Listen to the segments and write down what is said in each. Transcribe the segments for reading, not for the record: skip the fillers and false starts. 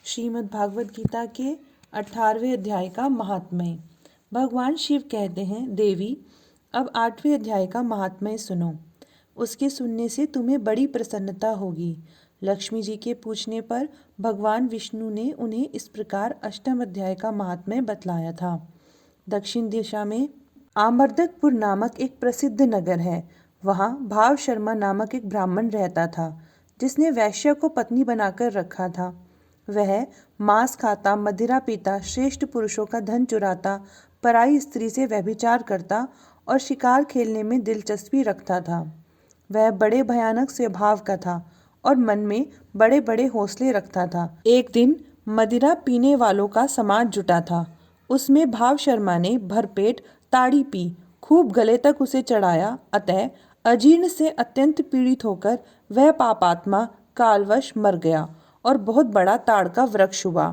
श्रीमद् भागवत गीता के 18वें अध्याय का महात्म्य। भगवान शिव कहते हैं, देवी अब 8वें अध्याय का महात्म्य सुनो। उसके सुनने से तुम्हें बड़ी प्रसन्नता होगी। लक्ष्मी जी के पूछने पर भगवान विष्णु ने उन्हें इस प्रकार 8वें अध्याय का महात्म्य बतलाया था। दक्षिण दिशा में आमर्दकपुर नामक एक प्रसिद्ध नगर है। वहाँ भाव शर्मा नामक एक ब्राह्मण रहता था, जिसने वैश्य को पत्नी बनाकर रखा था। वह मांस खाता, मदिरा पीता, श्रेष्ठ पुरुषों का धन चुराता, पराई स्त्री से व्यभिचार करता और शिकार खेलने में दिलचस्पी रखता था। वह बड़े भयानक स्वभाव का था और मन में बड़े बड़े हौसले रखता था। एक दिन मदिरा पीने वालों का समाज जुटा था। उसमें भाव शर्मा ने भरपेट ताड़ी पी, खूब गले तक उसे चढ़ाया। अतः अजीर्ण से अत्यंत पीड़ित होकर वह पापात्मा कालवश मर गया और बहुत बड़ा ताड़ का वृक्ष हुआ।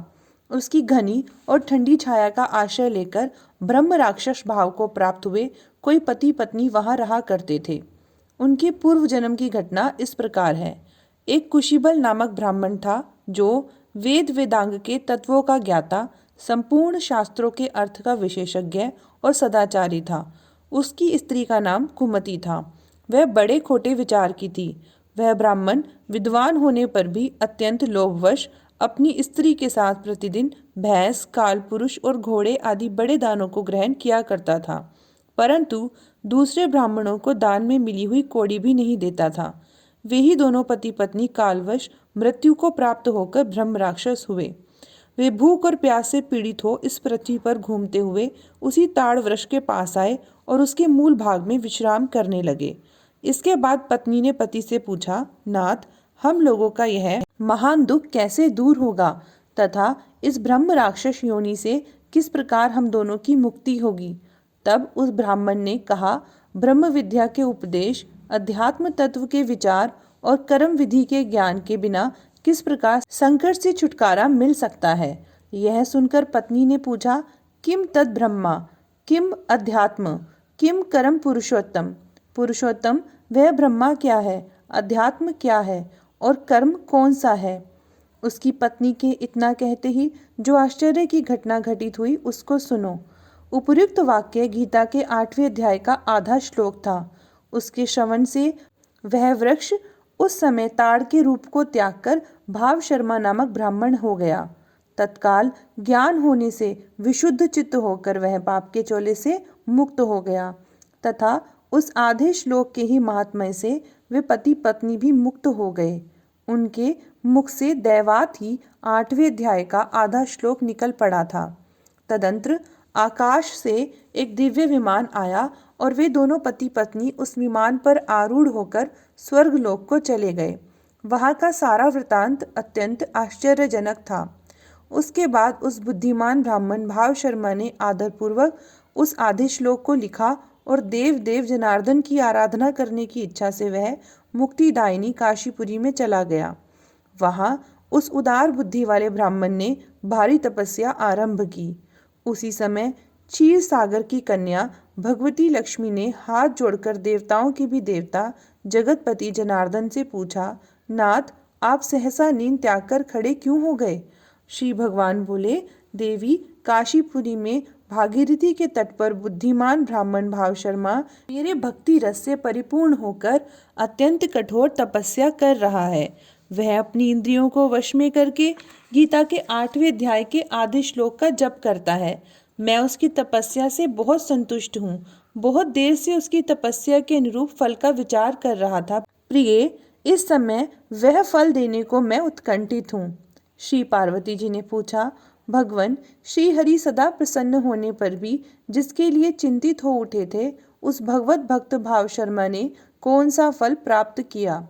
उसकी घनी और ठंडी छाया का आश्रय लेकर ब्रह्म राक्षस भाव को प्राप्त हुए कोई पति पत्नी वहां रहा करते थे। उनके पूर्व जन्म की घटना इस प्रकार है। एक कुशीबल नामक ब्राह्मण था, जो वेद वेदांग के तत्वों का ज्ञाता, संपूर्ण शास्त्रों के अर्थ का विशेषज्ञ और सदाचारी था। उसकी स्त्री का नाम कुमति था। वह बड़े खोटे विचार की थी। वह ब्राह्मण विद्वान होने पर भी अत्यंत लोभवश अपनी स्त्री के साथ प्रतिदिन भैंस, कालपुरुष और घोड़े आदि बड़े दानों को ग्रहण किया करता था, परंतु दूसरे ब्राह्मणों को दान में मिली हुई कौड़ी भी नहीं देता था। वे ही दोनों पति पत्नी कालवश मृत्यु को प्राप्त होकर ब्रह्म राक्षस हुए। वे भूख और प्यास से पीड़ित हो इस पृथ्वी पर घूमते हुए उसी ताड़ वृक्ष के पास आए और उसके मूल भाग में विश्राम करने लगे। इसके बाद पत्नी ने पति से पूछा, नाथ, हम लोगों का यह महान दुख कैसे दूर होगा तथा इस ब्रह्म राक्षस योनि से किस प्रकार हम दोनों की मुक्ति होगी? तब उस ब्राह्मण ने कहा, ब्रह्म विद्या के उपदेश, अध्यात्म तत्व के विचार और कर्म विधि के ज्ञान के बिना किस प्रकार संकट से छुटकारा मिल सकता है? यह सुनकर पत्नी ने पूछा, किम तद ब्रह्मा, किम अध्यात्म, किम कर्म पुरुषोत्तम? पुरुषोत्तम वह ब्रह्मा क्या है, अध्यात्म क्या है और कर्म कौन सा है? उसकी पत्नी के इतना कहते ही जो आश्चर्य की घटना घटित हुई उसको सुनो। उपर्युक्त वाक्य गीता के 8वें अध्याय का आधा श्लोक था। उसके श्रवण से वह वृक्ष उस समय ताड़ के रूप को त्याग कर भाव शर्मा नामक ब्राह्मण हो गया। तत्काल ज्ञान होने से विशुद्ध चित्त होकर वह पाप के चोले से मुक्त हो गया तथा उस आधे श्लोक के ही महात्म्य से वे पति पत्नी भी मुक्त हो गए। उनके मुख से दैवात ही 8वें अध्याय का आधा श्लोक निकल पड़ा था। तदंतर आकाश से एक दिव्य विमान आया और वे दोनों पति पत्नी उस विमान पर आरूढ़ होकर स्वर्गलोक को चले गए। वहाँ का सारा वृतांत अत्यंत आश्चर्यजनक था। उसके बाद उस बुद्धिमान ब्राह्मण भाव शर्मा ने आदरपूर्वक उस आधे श्लोक को लिखा और देव देव जनार्दन की आराधना करने की इच्छा से वह मुक्तिदायिनी काशीपुरी में चला गया। वहाँ उस उदार बुद्धि वाले ब्राह्मण ने भारी तपस्या आरंभ की। उसी समय क्षीर सागर की कन्या भगवती लक्ष्मी ने हाथ जोड़कर देवताओं के भी देवता जगतपति जनार्दन से पूछा, नाथ, आप सहसा नींद त्याग कर खड़े क्यों हो गए? श्री भगवान बोले, देवी, काशीपुरी में भागीरथी के तट पर बुद्धिमान ब्राह्मण भाव शर्मा मेरे भक्ति रस से परिपूर्ण होकर अत्यंत कठोर तपस्या कर रहा है। वह अपनी इंद्रियों को वश में करके गीता के 8वें अध्याय के आधे श्लोक का जप करता है। मैं उसकी तपस्या से बहुत संतुष्ट हूँ। बहुत देर से उसकी तपस्या के अनुरूप फल का विचार कर रहा था। प्रिय, इस समय वह फल देने को मैं उत्कंठित हूँ। श्री पार्वती जी ने पूछा, भगवान, श्री हरि सदा प्रसन्न होने पर भी जिसके लिए चिंतित हो उठे थे, उस भगवत भक्त भाव शर्मा ने कौन सा फल प्राप्त किया?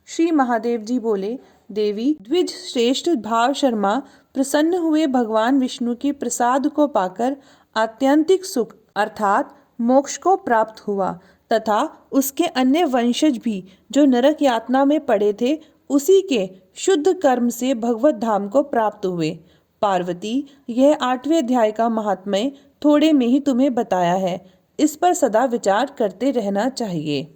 श्री महादेव जी बोले, देवी, द्विज श्रेष्ठ भाव शर्मा प्रसन्न हुए भगवान विष्णु के प्रसाद को पाकर आत्यंतिक सुख अर्थात मोक्ष को प्राप्त हुआ तथा उसके अन्य वंशज भी जो नरक यातना में पड़े थे, उसी के शुद्ध कर्म से भगवत धाम को प्राप्त हुए। पार्वती, यह 8वें अध्याय का महात्म्य थोड़े में ही तुम्हें बताया है। इस पर सदा विचार करते रहना चाहिए।